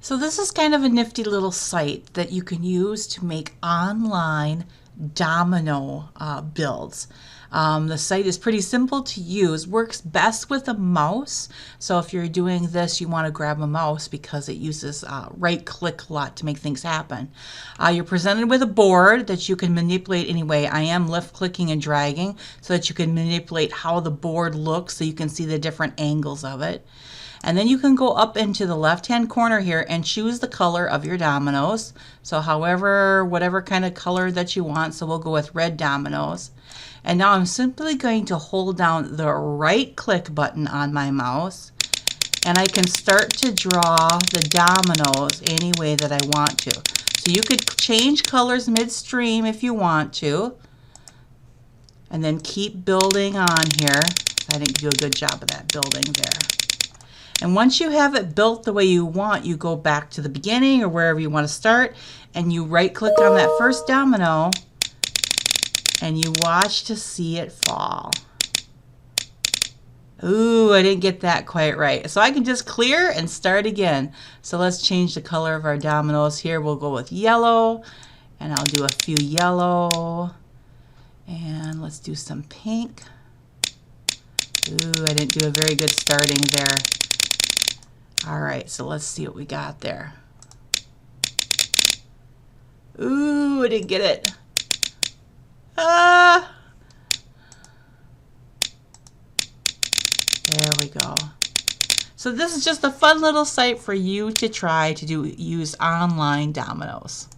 So this is kind of a nifty little site that you can use to make online domino builds. The site is pretty simple to use, works best with a mouse. So if you're doing this, you want to grab a mouse because it uses right click a lot to make things happen. You're presented with a board that you can manipulate anyway. I am left clicking and dragging so that you can manipulate how the board looks so you can see the different angles of it. And then you can go up into the left-hand corner here and choose the color of your dominoes. So whatever kind of color that you want. So we'll go with red dominoes. And now I'm simply going to hold down the right click button on my mouse, and I can start to draw the dominoes any way that I want to. So you could change colors midstream if you want to, and then keep building on here. I didn't do a good job of that building there. And once you have it built the way you want, you go back to the beginning or wherever you want to start, and you right click on that first domino and you watch to see it fall. Ooh, I didn't get that quite right. So I can just clear and start again. So let's change the color of our dominoes here. We'll go with yellow, and I'll do a few yellow, and let's do some pink. Ooh, I didn't do a very good starting there. All right, so let's see what we got there. Ooh, I didn't get it. There we go. So this is just a fun little site for you to try to use online dominoes.